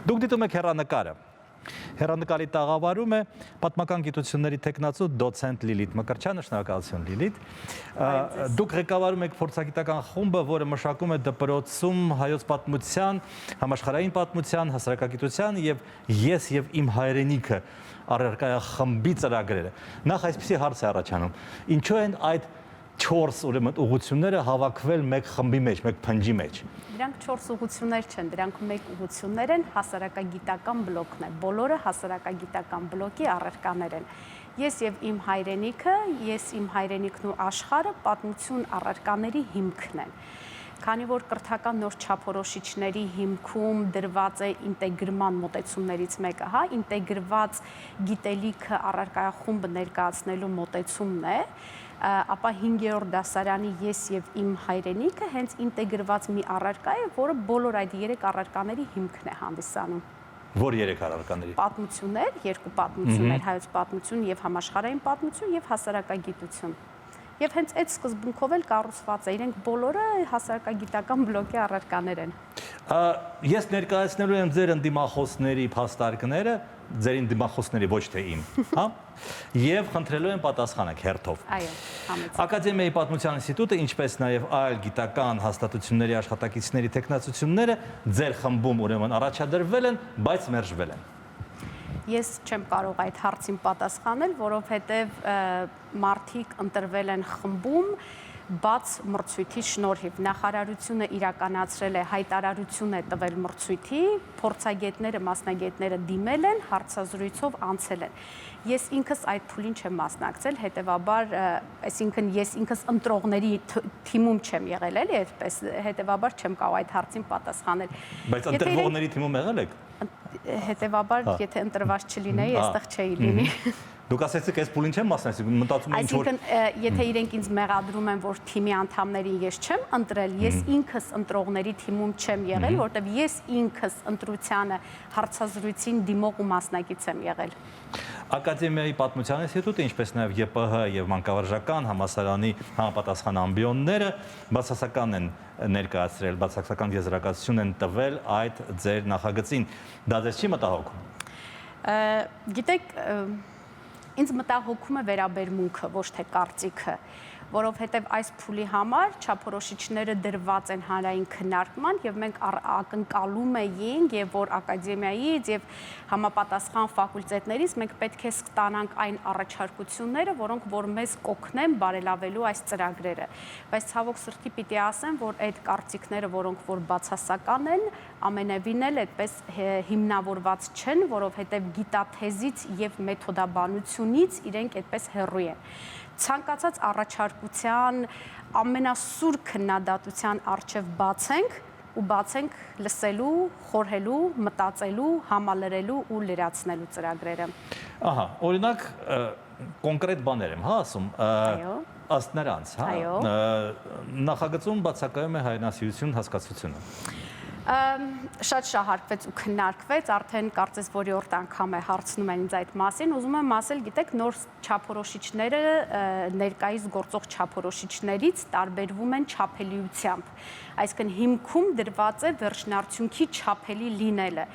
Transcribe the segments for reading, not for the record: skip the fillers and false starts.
Դուք դիտում եք հեռանկարը։ Հեռանկարի տաղավարում է պատմական գիտությունների թեկնածու դոցենտ Լիլիթ Մկրտչյանը, շնորհակալություն Լիլիթ։ Դուք ղեկավարում եք փորձագիտական խումբը, որը մշակում է դպրոցում հայոց պատմության, համաշխարհային պատմության, հասարակագիտության եւ ես եւ իմ հայրենիքը առարկայախմբի ծրագրերը։ Նախ այսպեսի հարց է առաջանում. ինչու են այդ 4 ուրեմն ուղղությունները հավաքվել մեկ խմբի մեջ, մեկ փնջի մեջ։ Դրանք 4 ուղղություններ չեն, դրանք մեկ ուղղություններ են, հասարակագիտական բլոկն է, բոլորը հասարակագիտական բլոկի առարկաներ են։ Ես եւ իմ հայրենիքը, ես իմ հայրենիքն ու աշխարհը պատմություն առարկաների հիմքն են։ Քանի որ կրթական նոր չափորոշիչների հիմքում դրված է ինտեգրման մոտեցումներից մեկը, ինտեգրված գիտելիքը առարկայախումբը ներկայացնելու մոտեցումն է, ապա 5-րդ դասարանի ես եւ իմ հայրենիքը հենց ինտեգրված մի առարկա է, որը բոլոր այդ 3 առարկաների հիմքն է հանդիսանում։ Որ 3 առարկաների։ Պատմություններ, 2 պատմություններ, հայոց պատմություն եւ համաշխարհային պատմություն եւ հասարակագիտություն։ Եվ հենց այդ սկզբունքով էլ կառուցված է, իրենք բոլորը հասարակագիտական բլոկի առարկաներ են։ Ես ներկայացնելու եմ ձեր ընդդիմախոսների փաստարկները, ձեր ընդդիմախոսների ոչ թե իմ, հա? Եվ խնդրելու եմ պատասխանեք հերթով։ Այո, համեցեք։ Ակադեմիայի պատմության ինստիտուտը, ինչպես նաև այլ գիտական հաստատությունների աշխատակիցների թեկնածությունները ձեր խմբում ուրեմն առաջադրվել են, բայց մերժվել են։ Ես չեմ կարող այդ հարցին պատասխանել, որովհետև մարդիկ ընտրվել են խմբում բաց մրցույթի շնորհիվ։ Նախարարությունը իրականացրել է հայտարարություն է տվել մրցույթի, փորձագետները, մասնագետները դիմել են, հարցազրույցով անցել են։ Ես ինքս այդ փուլին չեմ մասնակցել, հետևաբար, այսինքն ես ինքս ընտրողների թիմում չեմ եղել, էլի այդպես, հետևաբար չեմ կարող այդ հարցին պատասխանել։ Բայց ընտրվողների թիմում եղել եք։ Հետևաբար, եթե ընտրված չլինեի, այստեղ չէի լինի։ Դուք ասեցիք, այս փուլին չեմ մասնակցել, մտածում եմ ինչ որ։ Այսինքն, եթե իրենք ինձ մեղադրում են, որ թիմի անդամներին ես չեմ ընտրել, ես ինքս ընտրողների թիմում չեմ եղել, որտեղ ես ինքս ընտրությանը հարցազրույցին դիմող ու մասնակից եմ եղել։ Ակադեմիայի պատմության ինստիտուտը, ինչպես նաև ԵՊՀ եւ մանկավարժական համալսարանի համապատասխան ամբիոնները բացասական են ներկայացրել, բացասական եզրակացություն են տվել այդ ձեր նախագծին։ Դա ձեզ չի մտահոգում։ Գիտեք, ինձ մտահոգում է վերաբերմունքը, ոչ թե կարծիքը, որովհետև այս փուլի համար չափորոշիչները դրված են հանրային քննարկման եւ մենք ակնկալում էինք եւ որ ակադեմիայից եւ համապատասխան ֆակուլտետներից մենք պետք է ստանանք այն առաջարկությունները, որոնք որ մեզ կօգնեն բարելավելու այս ծրագրերը։ Բայց ցավոք սրտի պիտի ասեմ, որ այդ կարծիքները, որոնք որ բացասական են, ամենևին էլ այդպես հիմնավորված չեն, որովհետև գիտաթեզից եւ մեթոդաբանությունից իրենք այդպես հեռու են։ Ցանկացած առաջարկության ամենասուր քննադատության առջև բացենք ու բացենք լսելու, խորհելու, մտածելու, համալրելու ու լրացնելու ծրագրերը։ Ահա, օրինակ կոնկրետ բաներ եմ, հա, ասում։ Այո։ Ըստ նրանց, հա։ Նախագծում բացակայում է հայրենասիրություն հասկացությունը։ Շատ շահարկվեց ու քննարկվեց, արդեն կարծես որի օրդ անգամ է հարցնում են ինձ այդ մասին, ուզում եմ ասել, գիտեք, նոր չափորոշիչները ներկայիս գործող չափորոշիչներից տարբերվում են չափելիությամբ, այսինքն հիմքում դրված է վերջնարդյունքի չափելի լինելը։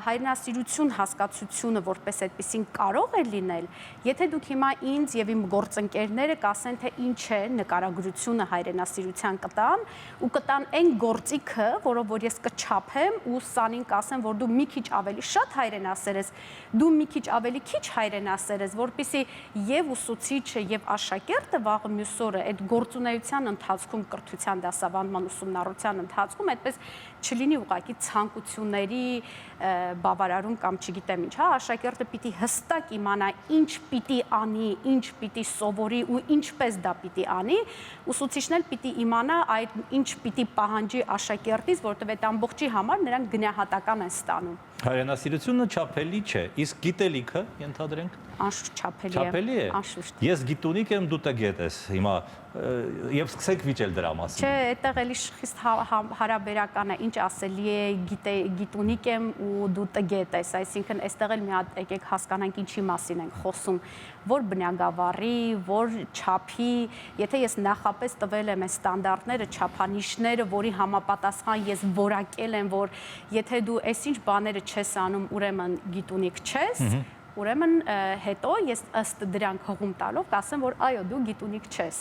Հայրենասիրություն հասկացությունը որպես այդպեսին կարող է լինել, եթե դուք հիմա ինձ եւ իմ գործընկերները կասեն, թե ինչ է նկարագրությունը հայրենասիրության կտան ու կտան այն գործիքը, որով որ ես կչափեմ ու սանին կասեմ, որ դու մի քիչ ավելի շատ հայրենասեր ես, դու մի քիչ ավելի քիչ հայրենասեր ես, որպեսզի եւ ուսուցիչը եւ աշակերտը վաղը մյուս օրը այդ գործունեության ընթացքում կրթության դասավանդման ուսումնառության ընթացքում այդպես չլինի ուղղակի ցանկությունների բավարարում կամ չգիտեմ ինչ, հա, աշակերտը պիտի հստակ իմանա ինչ պիտի անի, ինչ պիտի սովորի ու ինչպես դա պիտի անի, ուսուցիչն էլ պիտի իմանա այդ ինչ պիտի պահանջի աշակերտից, որտեղ այդ ամբողջի համար նրանք գնահատական են ստանում։ Հայրենասիրությունը չափելի չէ, իսկ գիտելիքը ենթադրենք Անշուշտ չափելի չափելի է։ Անշուշտ։ Ես գիտունիկ եմ, դու տգետ ես հիմա եւ սկսենք վիճել դրա մասին։ Չէ, այդտեղ էլի խիստ հարաբերական է, ինչ ասելի է, գիտունիկ եմ ու դու տգետ ես, այսինքն այստեղ էլ մի հատ եկեք հասկանանք ինչի մասին ենք խոսում, որ բնագավառի, որ չափի, եթե ես նախապես տվել եմ այս ստանդարտները, չափանիշները, որի համապատասխան ես որակել եմ, որ եթե դու այսինչ բաները չես անում, ուրեմն գիտունիկ չես, ուրեմն հետո ես ըստ դրանք հղում տալով կասեմ, որ այո, դու գիտունիկ չես։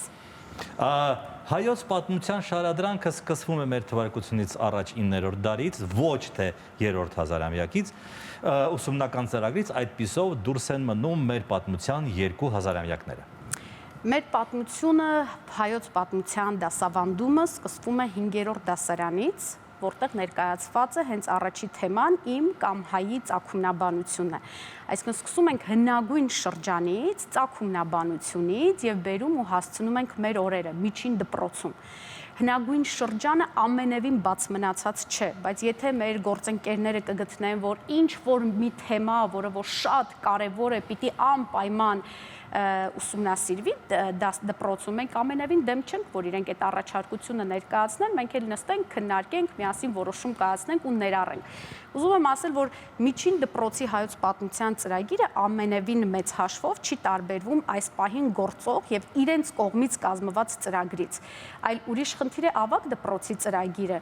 Հայոց պատմության շարադրանքը սկսվում է մեր թվարկությունից առաջ 9-րդ դարից, ոչ թե 3-րդ հազարամյակից, ուսումնական ծրագրից, այդպիսով դուրս են մնում մեր պատմության 2 հազարամյակները։ Մեր պատմությունը, հայոց պատմության դասավանդումը սկսվում է 5-րդ դասարանից, որտեղ ներկայացված է հենց առաջի թեման իմ կամ հայի ծագումնաբանությունն է։ Այսինքն սկսում ենք հնագույն շրջանից, ծագումնաբանությունից եւ բերում ու հասցնում ենք մեր օրերը, միջին դպրոցում։ Հնագույն շրջանը ամենևին բաց մնացած չէ, բայց եթե մեր գործընկերները կգտնեն, որ ինչ որ մի թեմա, որը որ շատ կարևոր է, պիտի անպայման ուսումնասիրվի դպրոցում, մենք ամենևին դեմ չենք, որ իրենք այդ առաջարկությունը ներկայացնեն, մենք էլ նստենք, քննարկենք, միասին որոշում կայացնենք ու ներառենք։ Ուզում եմ ասել, որ միջին դպրոցի հայոց պատմության ծրագիրը ամենևին մեծ հաշվով չի տարբերվում այս պահին գործող եւ իրենց կողմից կազմված ծրագրից, այլ ուրիշ խնդիր է ավագ դպրոցի ծրագիրը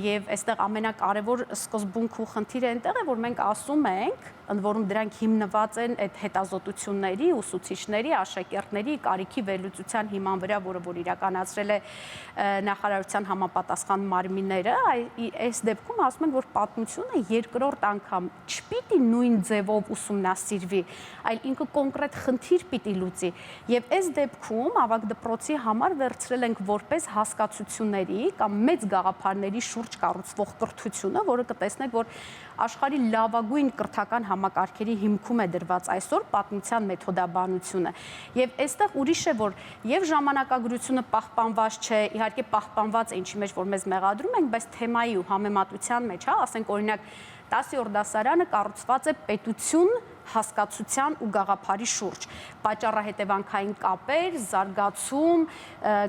եւ այստեղ ամենակարևոր սկզբունք ու խնդիրը այնտեղ է, որ մենք ասում ենք, ընդ որում դրանք հիմնված են այդ հետազոտությունների, ուսուցիչների, աշակերտների կարիքի վերլուծության հիման վրա, որը որ իրականացրել է նախարարության համապատասխան մարմինները, այս դեպքում ասում ենք, որ պատմությունը երկրորդ անգամ չպիտի նույն ձևով ուսումնասիրվի, այլ ինքը կոնկրետ խնդիր պիտի լուծի։ Եվ այս դեպքում ավագ դպրոցի համար վերցրել ենք որպես հասկացությունների կամ մեծ գաղափարների շուրջ կառուցվող կրթությունը, որը կտեսնեք, որ աշխարհի լավագույն կրթական համակարգերի հիմքում է դրված այսօր պատմության մեթոդաբանությունը։ Եվ այստեղ ուրիշ է, որ եւ ժամանակագրությունը պահպանված չէ, իհարկե պահպանված է ինչի մեջ որ մեզ մեղադրում ենք, բայց թեմայի ու համեմատության մեջ, հա, ասենք օրինակ 10-րդ դասարանը կառուցված է պետություն հասկացության ու գաղափարի շուրջ, պատճառահետևանքային կապեր, զարգացում,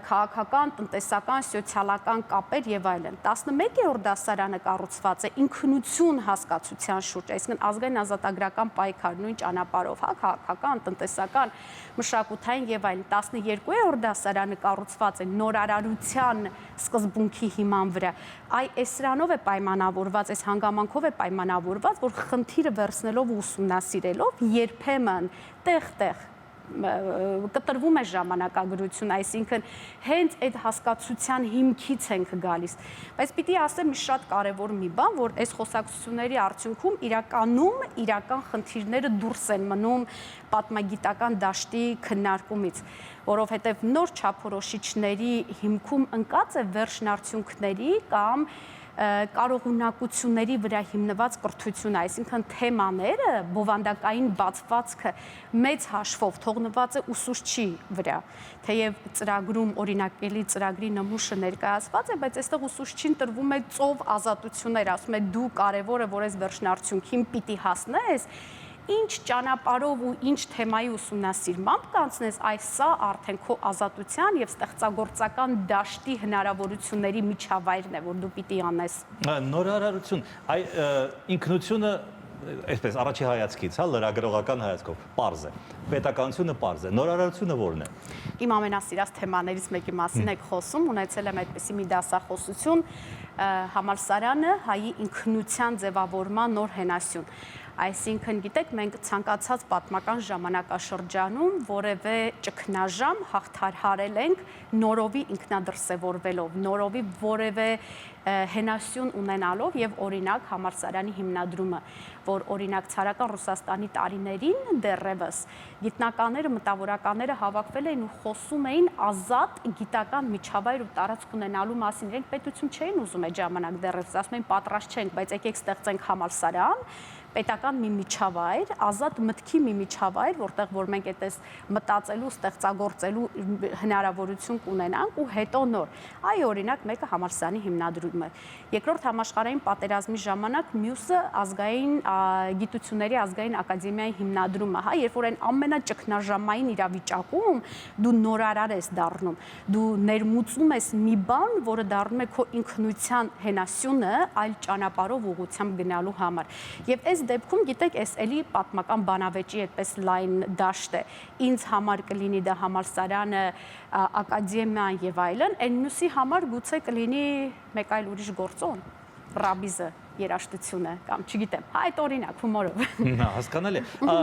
քաղաքական, տնտեսական, սոցիալական կապեր եւ այլն։ 11-րդ դասարանը կառուցված է ինքնություն հասկացության շուրջ, այսինքն ազգային ազատագրական պայքար նույն ճանապարհով, հա, քաղաքական, տնտեսական, մշակութային եւ այլն։ 12-րդ դասարանը կառուցված է նորարարության սկզբունքի հիման վրա։ Այս սրանով է պայմանավորված, այս հանգամանքով է պայմանավորված, որ խնդիրը վերցնելով ու ուսումնասիրելով երբեմն տեղ-տեղ կտրվում է ժամանակագրություն, այսինքն հենց այդ հասկացության հիմքից ենք գալիս։ Բայց պիտի ասեմ մի շատ կարևոր մի բան, որ այս խոսակցությունների արդյունքում իրական խնդիրները դուրս են մնում պատմագիտական դաշտի քննարկումից, որովհետև նոր չափորոշիչների հիմքում ընկած է վերջնարդյունքների կամ կարողունակությունների վրա հիմնված կրթությունը, այսինքն թեմաները, բովանդակային բացվածքը մեծ հաշվով թողնված է ուսուցչի վրա, թեև ծրագրում օրինակելի ծրագրի նմուշը ներկայացված է, բայց այստեղ ուսուցչին տրվում է ծով ազատություններ, ասում է դու կարևոր է, որ այս վերջնարդյունքին պիտի հասնես, ինչ ճանապարհով ու ինչ թեմայի ուսումնասիրմամբ կանցնես, սա արդեն քո ազատության եւ ստեղծագործական դաշտի հնարավորությունների միջավայրն է, որ դու պիտի անես։ Նորարարություն, ինքնությունը, այսպես առաջի հայացքից, հա, լրագրողական հայացքով, պարզ է։ Պետականությունը պարզ է, նորարարությունը որն է։ Իմ ամենասիրած թեմաներից մեկի մասին եք խոսում, ունեցել եմ այդպիսի մի դասախոսություն, համալսարանը հայի ինքնության ձևավորման նոր հենասյուն։ Այսինքն, գիտեք, մենք ցանկացած պատմական ժամանակաշրջանում որևէ ճգնաժամ հաղթահարել ենք նորովի ինքնադրսևորվելով, նորովի որևէ հենասյուն ունենալով եւ օրինակ համալսարանի հիմնադրումը, որ օրինակ ցարական Ռուսաստանի տարիներին դեռևս գիտնականները, մտավորականները հավաքվել էին ու խոսում էին ազատ գիտական միջավայր ու տարածք ունենալու մասին։ Իրենք պետություն չէին ուզում այդ ժամանակ դեռևս, ասում էին պատրաստ չենք, բայց եկեք ստեղծենք համալսարան, պետական մի միջավայր, ազատ մտքի մի միջավայր, որտեղ որ մենք այդպես մտածելու, ստեղծագործելու հնարավորություն կունենանք ու հետո նոր։ Այո, օրինակ մեկը համալսարանի հիմնադրումը է։ Երկրորդ համաշխարհային պատերազմի ժամանակ մյուսը ազգային գիտությունների ազգային ակադեմիայի հիմնադրումը, հա, երբ որ այն ամենաճգնաժամային իրավիճակում դու նորարար ես դառնում, դու ներմուծում ես մի բան, որը դառնում է քո ինքնության հենասյունը այլ ճանապարհով ուղղությամբ գնալու համար։ Եվ այս դեպքում, գիտեք, այս էլի պատմական բանավեճի այդպես լայն դաշտ է։ Ինձ համար կլինի դա համալսարանը, ակադեմիան եւ այլն, այն մյուսի համար գուցե կլինի մեկ այլ ուրիշ գործոն, ռաբիզը, երաժշտությունը կամ չգիտեմ, այդ օրինակ հումորով։ Հասկանալի է,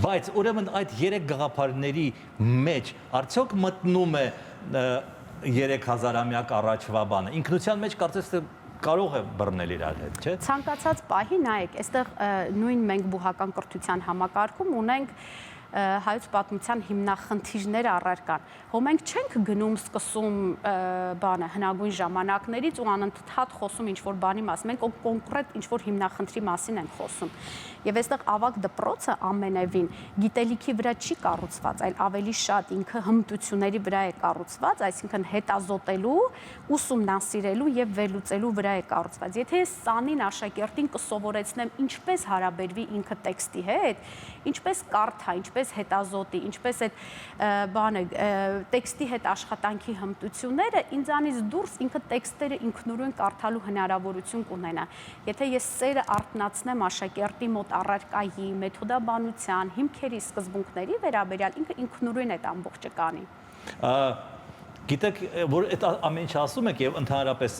բայց ուրեմն այդ երեք գաղափարների մեջ արդյոք մտնում է 3000-ամյակ առաջվա բանը։ Ինքնության մեջ կարծես թե կարող է բռնել իրար հետ, չէ՞։ Ցանկացած պահի նայեք, այստեղ նույն մենք բուհական կրթության համակարգում ունենք հայոց պատմության հիմնախնդիրները առարկան։ Հո մենք չենք գնում սկսում բանը հնագույն ժամանակներից ու անընդհատ խոսում ինչ-որ բանի մասին, մենք կոնկրետ ինչ-որ հիմնախնդրի մասին ենք խոսում։ Եվ այստեղ ավագ դպրոցը ամենևին գիտելիքի վրա չի կառուցված, այլ ավելի շատ ինքը հմտությունների վրա է կառուցված, այսինքն հետազոտելու, ուսումնասիրելու եւ վերլուծելու վրա է կառուցված։ Եթե ես սանին աշակերտին կսովորեցնեմ ինչպես հարաբերվի ինքը տեքստի հետ, ինչպես կարդա, ինչպես հետազոտի, ինչպես այդ բանը տեքստի հետ աշխատանքի հմտությունները, ինձանից դուրս ինքը տեքստերը ինքնուրույն կարդալու հնարավորություն կունենա։ Եթե ես սերը արտնացնեմ աշակերտի մոտ առարկայի, մեթոդաբանության, հիմքերի, սկզբունքների վերաբերյալ, ինքը ինքնուրույն այդ ամբողջը կանի։ Գիտեք, որ այդ ամեն ինչ ասում եք եւ ընդհանրապես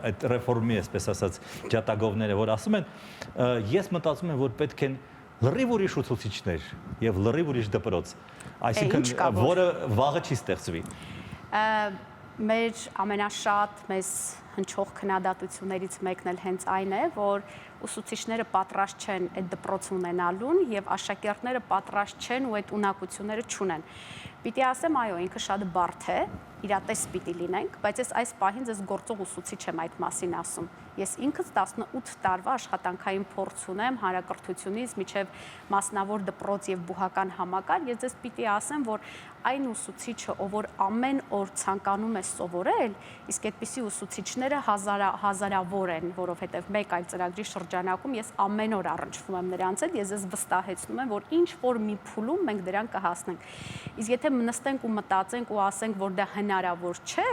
այդ ռեֆորմի, այսպես ասած, ջատագովները, որ ասում են, ես մտածում եմ, որ պետք են լրիվ ուրիշ ուսուցիչներ եւ լրիվ ուրիշ դպրոց, այսինքն որը վաղը չի ստեղծվի։ Մեր ամենաշատ մեզ հնչող քննադատություններից մեկն էլ հենց այն է, որ ուսուցիչները պատրաստ չեն այդ դպրոց ունենալուն եւ աշակերտները պատրաստ չեն ու այդ ունակությունները չունեն։ Պիտի ասեմ, այո, ինքը շատ բարդ է, իրատես պիտի լինենք, բայց այս պահին ձեզ գործող ուսուցիչ եմ այդ մասին ասում։ Ես ինքս 18 տարվա աշխատանքային փորձ ունեմ հանրակրթությունից մինչև մասնավոր դպրոց եւ բուհական համակարգ, ես ձեզ պիտի ասեմ, որ այն ուսուցիչը, ով որ ամեն օր ցանկանում է սովորել, իսկ այդպիսի ուսուցիչները հազարավոր են, որովհետև մեկ այլ ծրագրի շրջանակում ես ամեն օր առնչվում եմ նրանց հետ, ես ձեզ վստահեցնում եմ, որ ինչ որ մի փուլում մենք դրան կհասնենք։ Իսկ եթե նստենք ու մտածենք ու ասենք, որ դա հնարավոր չէ,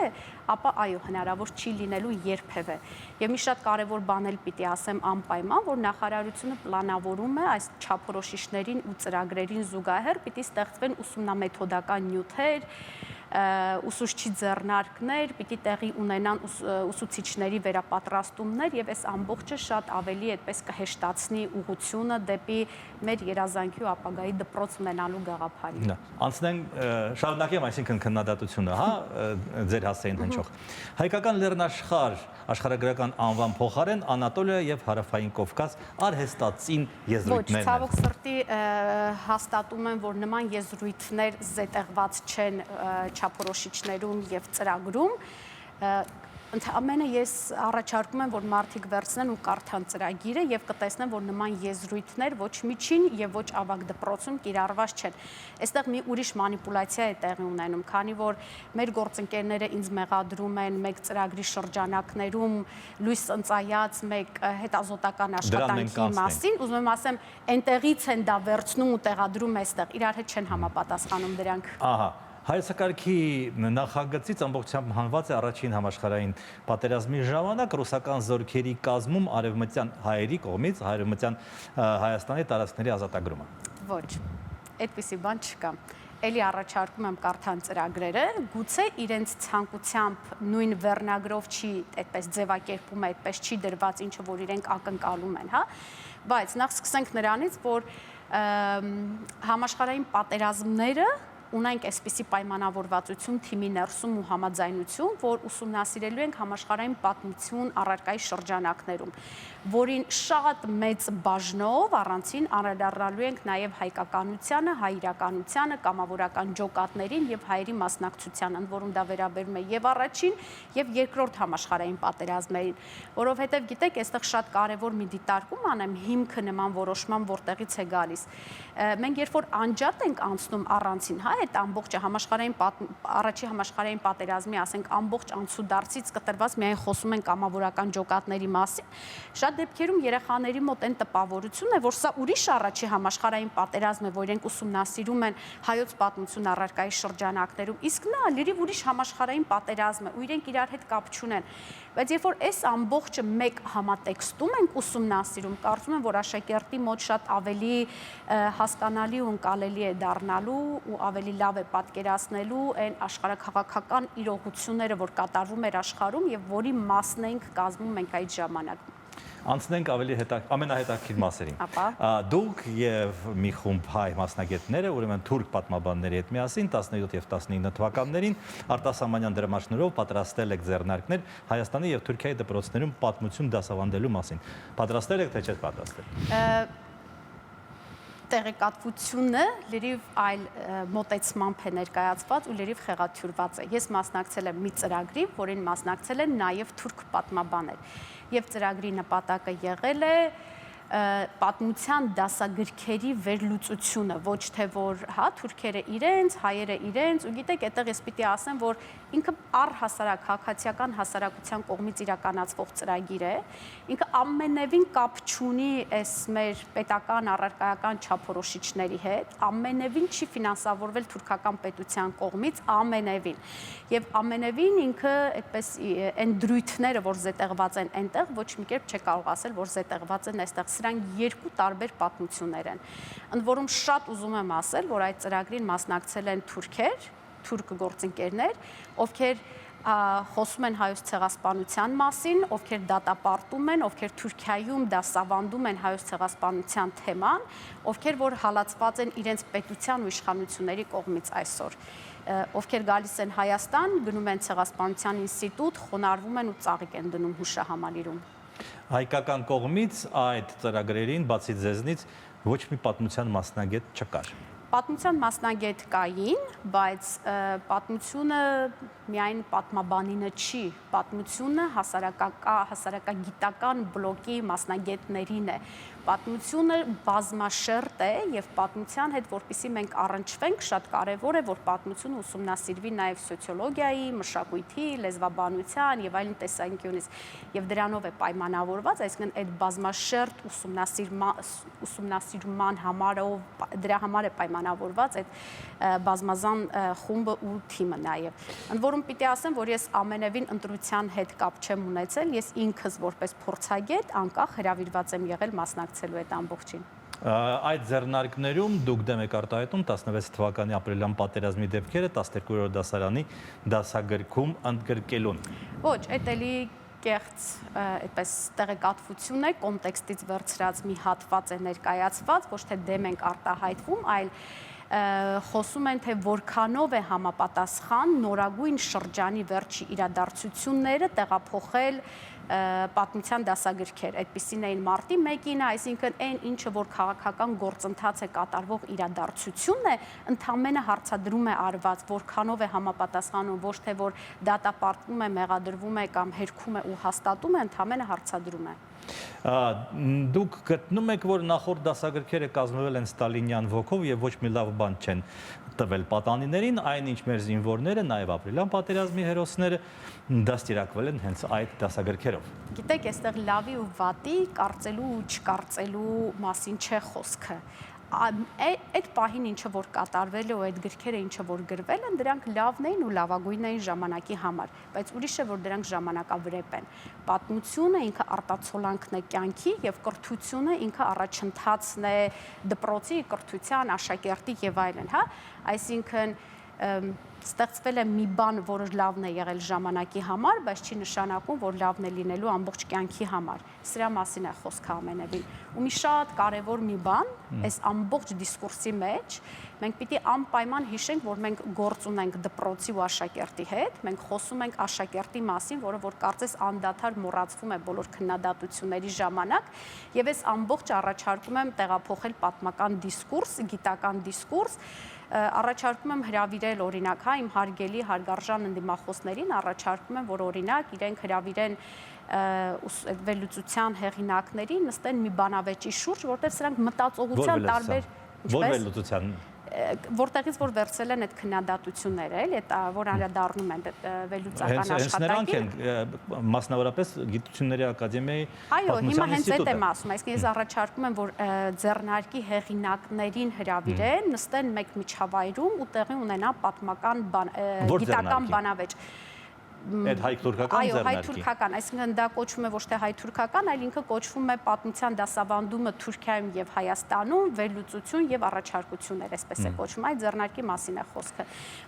ապա այո, հնարավոր չի լինելու երբևէ։ Եվ մի շատ կարևոր բան էլ պիտի ասեմ անպայման, որ նախարարությունը պլանավորում է այս չափորոշիչներին ու ծրագրերին զուգահեռ պիտի ստեղծվեն ուսումնամեթոդական նյութեր, ուսուցչի ձեռնարկներ, պիտի տեղի ունենան ուսուցիչների վերապատրաստումներ եւ այս ամբողջը շատ ավելի այդպես կհեշտացնի ուղղությունը դեպի մեր երազանքի ու ապագայի դպրոց ունենալու գաղափարին։ Անցնենք շարունակեմ, այսինքն քննադատությունը, հա, ձեր հասցեին հնչող։ Հայկական լեռնաշխարհ աշխարհագրական անվան փոխարեն Անատոլիա եւ Հարավային Կովկաս արհեստացին եզրույթներն են։ Ոչ, ցավոք սրտի հաստատում են, որ նման եզրույթներ զետեղված չեն չափորոշիչներում եւ ծրագրում։ Ընդհանրապես ես առաջարկում եմ, որ մարդիկ վերցնեն ու կարդան ծրագիրը եւ կտեսնեն, որ նման եզրույթներ ոչ միջին եւ ոչ ավագ դպրոցում կիրառված չեն։ Այստեղ մի ուրիշ մանիպուլյացիա է տեղի ունենում, քանի որ մեր գործընկերները ինձ մեղադրում են մեկ ծրագրի շրջանակներում լույս ընծայած մեկ հետազոտական աշխատանքի մասին, ուզում եմ ասեմ, այնտեղից են դա վերցնում ու տեղադրում այստեղ, իրար հետ չեն համապատասխանում դրանք։ Ահա Հայաստանի նախագծից ամբողջությամբ հանված է առաջին համաշխարհային պատերազմի ժամանակ ռուսական զորքերի կազմում արևմտյան հայերի կողմից արևմտյան Հայաստանի տարածքների ազատագրումը։ Ոչ, այդպիսի բան չկա։ Էլի առաջարկում եմ կարդան ծրագրերը, գուցե իրենց ցանկությամբ նույն վերնագրով չի այդպես ձևակերպում, այդպես չի դրված, ինչը որ իրենք ակնկալում են, հա։ Բայց նախ սկսենք նրանից, որ համաշխարհային պատերազմները ունենք այսպիսի պայմանավորվածություն թիմի ներսում ու համաձայնություն, որ ուսումնասիրելու ենք համաշխարհային պատմություն առարկայի շրջանակներում, որին շատ մեծ բաժնով առանցին անդրադառնալու ենք նաև հայկականությանը, հայ իրականությանը, կամավորական ջոկատներին եւ հայերի մասնակցությանը, ընդ որում դա վերաբերում է եւ առաջին եւ երկրորդ համաշխարհային պատերազմներին, որովհետեւ գիտեք, այստեղ շատ կարեւոր մի դիտարկում անեմ, հիմքը նման որոշման որտեղից է գալիս։ Մենք երբ որ անջատ ենք անցնում առանցին, հա, այդ ամբողջը առաջի համաշխարհային պատերազմի, ասենք, ամբողջ անցուդարձից կտրված միայն խոսում են կամավորական ջոկատների մասին, շատ դեպքերում երեխաների մոտ այն տպավորությունն է, որ սա ուրիշ առաջի համաշխարհային պատերազմ է, որ իրենք ուսումնասիրում են հայոց պատմություն առարկայի շրջանակներում, իսկ նա լրիվ ուրիշ համաշխարհային պատերազմ է ու իրենք իրար հետ կապ չունեն։ Բայց երբ որ այս ամբողջը մեկ համատեքստում ենք ուսումնասիրում, կարծում եմ, որ աշակերտի մոտ շատ ավելի հասկանալի ու ընկալելի է դառնալու ու ավելի լավ է պատկերացնելու այն աշխարհաքաղաքական իրողությունները, որ կատարվում էր աշխարհում եւ որի մասն ենք կազմում մենք այդ ժամանակ։ Անցնենք ավելի ամենահետաքրքիր մասերին։ Դուք եւ մի խումբ հայ մասնագետները, ուրեմն թուրք պատմաբանների հետ միասին 17 եւ 19 թվականներին արտասահմանյան դրամաշնորհով պատրաստել եք ձեռնարկներ Հայաստանի եւ Թուրքիայի դպրոցներում պատմություն դասավանդելու մասին։ Պատրաստել եք թե չէ պատրաստել։ Տեղեկատվությունը լրիվ այլ մոտեցմամբ է ներկայացված ու լրիվ խեղաթյուրված է։ Ես մասնակցել եմ մի ծրագրի, որին մասնակցել են նաև թուրք պատմաբաներ։ Եվ ծրագրի նպատակը եղել է պատմության դասագրքերի վերլուծությունը, ոչ թե որ հա թուրքերը իրենց, հայերը իրենց, ու գիտեք, այդտեղ ես պիտի ասեմ, որ ինքը առհասարակ քաղաքացիական հասարակության կողմից իրականացվող ծրագիր է, ինքը ամենևին կապ չունի այս մեր պետական առարկայական չափորոշիչների հետ, ամենևին չի ֆինանսավորվել թուրքական պետության կողմից, ամենևին։ Եվ ամենևին ինքը այդպես այն դրույթները, որ զետեղված են այնտեղ, ոչ մի կերպ չի կարող ասել, որ զետեղված են այստեղ, սրանք երկու տարբեր պատմություններ են։ Ընդ որում շատ ուզում եմ ասել, որ այդ ծրագրին մասնակցել են թուրքեր, թուրք գործընկերներ, ովքեր խոսում են հայոց ցեղասպանության մասին, ովքեր դատապարտում են, ովքեր Թուրքիայում դասավանդում են հայոց ցեղասպանության թեման, ովքեր որ հալածված են իրենց պետության ու իշխանությունների կողմից այսօր, ովքեր գալիս են Հայաստան, գնում են ցեղասպանության ինստիտուտ, խոնարհվում են ու ծաղիկ են դնում հուշահամալիրում։ Հայկական կողմից այդ ծրագրերին, բացի ձեզնից, ոչ մի պատմության մասնագետ չկար։ Պատմության մասնագետ կային, բայց պատմությունը միայն պատմաբանինը չի, պատմությունը հասարակագիտական բլոկի մասնագետներին է, պատմությունը բազմաշերտ է եւ պատմության հետ որպեսզի մենք առնչվենք, շատ կարեւոր է, որ պատմությունը ուսումնասիրվի նաեւ սոցիոլոգիայի, մշակույթի, լեզվաբանության եւ այլն տեսանկյունից եւ դրանով է պայմանավորված, այսինքն այդ բազմաշերտ ուսումնասիրման համարով դրա համար է պայմանավորված այդ բազմազան խումբը ու թիմը նաեւ։ Ընդ որում պիտի ասեմ, որ ես ամենևին ընտրության հետ կապ չեմ ունեցել, ես ինքս որպես փորձագետ անկախ հրավիրված եմ եղել մասնակցելու այդ ամբողջին։ Այդ ձեռնարկներում դուք դեմ եք արտահայտում 16 թվականի ապրիլյան պատերազմի դեպքերը 12-րդ դասարանի դասագրքում ընդգրկելուն։ Ոչ, այդ էլի կեղծ այդպես տեղեկատվություն է, կոնտեքստից վերցրած մի հատված է ներկայացված, ոչ թե դեմ ենք արտահայտվում, այլ խոսում են, թե որքանով է համապատասխան նորագույն շրջանի վերջի իրադարձությունները տեղափոխել պատմության դասագրքեր, այդպիսին էին մարտի 1-ին, այսինքն այն ինչը որ քաղաքական գործընթաց է կատարվող իրադարձությունն է, ընդամենը հարցադրում է արված, որքանով է համապատասխանում, ոչ թե որ դատապարտվում է, մեղադրվում է կամ հերքում է ու հաստատում է, ընդամենը հարցադրում է։ Դուք գտնում եք, որ նախորդ դասագրքերը կազմվել են ստալինյան ոգով եւ ոչ մի լավ բան չեն տվել պատանիներին, այնինչ մեր զինվորները, նաեւ ապրիլյան պատերազմի հերոսները դաստիարակվել են հենց այդ դասագրքերով։ Գիտեք, այստեղ լավի ու վատի կարծելու ու չկարծելու մասին չէ խոսքը։ Այդ պահին ինչը որ կատարվել է ու այդ գրքերը ինչը որ գրվել են, դրանք լավն էին ու լավագույնն էին ժամանակի համար, բայց ուրիշ է որ դրանք ժամանակավրեպ են։ Պատմությունը ինքը արտացոլանքն է կյանքի եւ կրթությունը ինքը առաջընթացն է դպրոցի կրթության, աշակերտի եւ այլն, հա, այսինքն ստեղծվել է մի բան, որը լավն է եղել ժամանակի համար, բայց չի նշանակում, որ լավն է լինելու ամբողջ կյանքի համար։ Սրա մասին է խոսքը ամենևին։ Ու մի շատ կարևոր մի բան, այս ամբողջ դիսկուրսի մեջ, մենք պիտի անպայման հիշենք, որ մենք գործ ունենք դպրոցի ու աշակերտի հետ, մենք խոսում ենք աշակերտի մասին, որը որ կարծես անդադար մոռացվում է բոլոր քննադատությունների ժամանակ, եւ այս ամբողջ առաջարկում եմ տեղափոխել պատմական դիսկուրս, գիտական դիսկուրս, առաջարկում եմ հրավիրել օրինակ, իմ հարգելի հարգարժան ընդդիմախոսներին առաջարկում եմ, որ օրինակ իրենք հրավիրեն վերլուծության հեղինակներին նստեն մի բանավեճի շուրջ, որտեղ սրանք մտածողության տարբեր Որվելուծության որտեղից որ վերցել են այդ քննադատությունները, էլի, որ անդրադառնում են վերլուծական աշխատանքին։ Հենց նրանք են մասնավորապես Գիտությունների ակադեմիայի Այո, հիմա հենց այդ եմ ասում, այսինքն ես առաջարկում եմ, որ ձեռնարկի հեղինակներին հրավիրեն, նստեն մեկ միջավայրում ու տեղի ունենա պատմական գիտական բանավեճ։ Այդ հայ-թուրքական Այո, ձեռնարկի։ հայ-թուրքական, այսինքն դա կոչվում է ոչ թե հայ-թուրքական, այլ ինքը կոչվում է պատմության դասավանդումը Թուրքիայում եւ Հայաստանում, վերլուծություն եւ առաջարկություններ, այսպես է կոչվում, այդ ձեռնարկի մասին է խոսքը,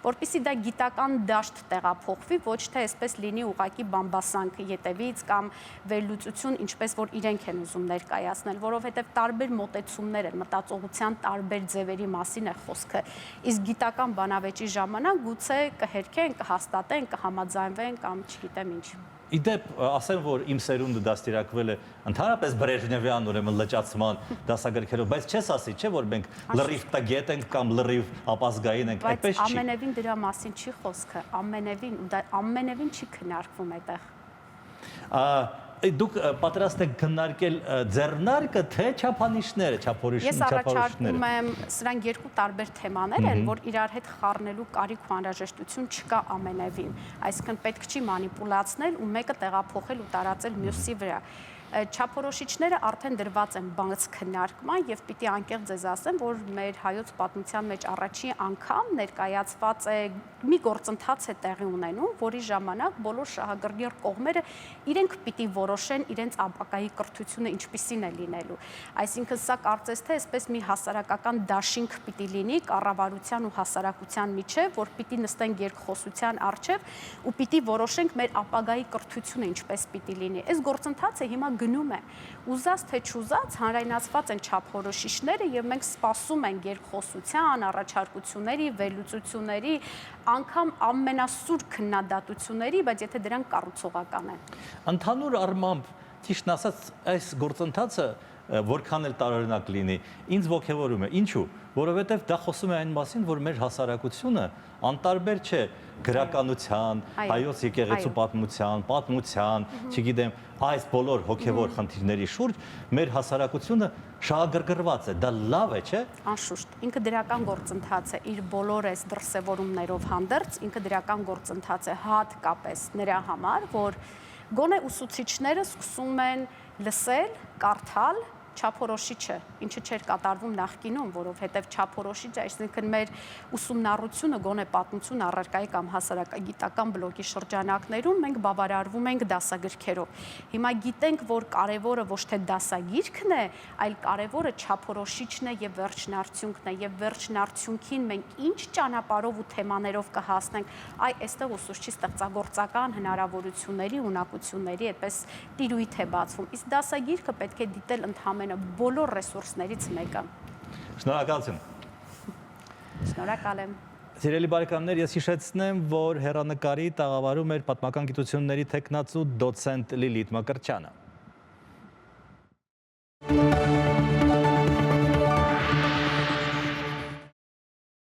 որpիսի դա գիտական դաշտ տեղափոխվի, ոչ թե այսպես լինի ուղակի բամբասանք յետևից կամ վերլուծություն, ինչպես որ իրենք են ուզում ներկայացնել, որովհետեւ տարբեր մոտեցումներ են, մտածողության տարբեր ձևերի մասին է խոսքը։ Իսկ գիտական բանավեճի ժամանակ գուցե կհերքեն, կհաստատեն, կհամաձայնվեն կամ չգիտեմ ինչ։ Իդեպ ասեմ, որ իմ սերունդը դաստիարակվել է ընդհանրապես Բրեժնևյան ուրեմն լճացման դասագրքերով, բայց չես ասի, չէ՞ որ մենք լրիվ տգետ ենք կամ լրիվ ապազգային ենք, այդպես չի։ Բայց ամենևին դրա մասին չի խոսքը, ամենևին ու դա ամենևին չի քննարկվում այդտեղ։ Դուք պատրաստ եք քննարկել ձեռնարկը, թե չափանիշները, Ես առաջարկում եմ, սրանք երկու տարբեր թեմաներ են, որ իրար հետ խառնելու կարիք ու անհրաժեշտություն չկա ամենևին։ Այսինքն պետք չի մանիպուլացնել ու մեկը տեղափոխել ու տարածել մյուսի վրա։ Չափորոշիչները արդեն դրված են բաց քննարկման եւ պիտի անկեղծ ձեզ ասեմ, որ մեր հայոց պատմության մեջ առաջի անգամ ներկայացված է մի գործընթաց է տեղի ունենում, որի ժամանակ բոլոր շահագրգիռ կողմերը իրենք պիտի որոշեն իրենց ապակայի կրթությունը ինչպիսին է լինելու։ Այսինքն սա կարծես թե այսպես մի հասարակական դաշինք պիտի լինի կառավարության ու հասարակության միջև, որ պիտի նստենք երկխոսության առջև ու պիտի որոշենք մեր ապագայի կրթությունը ինչպես պիտի լինի։ Այս գործընթացը հիմա գնում է, ուզած թե չուզած հանրայնացված են չափորոշիչները եւ մենք սպասում ենք երկխոսության, առաջարկությունների, վերլուծությունների, անգամ ամենասուր քննադատությունների, բայց եթե դրանք կառուցողական են։ Ընդհանուր առմամբ, ճիշտն ասած, այս գործընթացը որքան էլ տարօրինակ լինի, ինձ ոգևորում է։ Ինչու՞։ Որովհետև դա խոսում է այն մասին, որ մեր հասարակությունը անտարբեր չէ գրականության, հայոց եկեղեցու պատմության, չգիտեմ, այս բոլոր հոգևոր խնդիրների շուրջ մեր հասարակությունը շահագրգռված է, դա լավ է, չէ՞։ Անշուշտ, ինքը դրական գործընթաց է, իր բոլոր այս դրսևորումներով հանդերձ, ինքը դրական գործընթաց է հատկապես նրա համար, որ գոնե ուսուցիչները սկսում են լսել, կարդալ չափորոշիչը, ինչը չէր կատարվում նախկինում, որովհետև չափորոշիչը, այսինքն մեր ուսումնառությունը գոնե պատմություն առարկայի կամ հասարակագիտական բլոկի շրջանակներում մենք բավարարվում ենք դասագրքերով։ Հիմա գիտենք, որ կարևորը ոչ թե դասագիրքն է, այլ կարևորը չափորոշիչն է եւ վերջնարդյունքն է, եւ վերջնարդյունքին մենք ինչ ճանապարհով ու թեմաներով կհասնենք, այստեղ ուսուցչի ստեղծագործական հնարավորությունների, ունակությունների այդպես տիրույթ է բացվում։ Իսկ դասագիրքը պետք է դիտել ընդհանրապես բոլոր ռեսուրսներից մեկը։ Շնորհակալություն։ Շնորհակալ եմ։ Սիրելի բարեկամներ, ես հիշեցնեմ, որ հեռանկարի տաղավարում էր պատմական գիտությունների թեկնածու դոցենտ Լիլիթ Մկրտչյանը։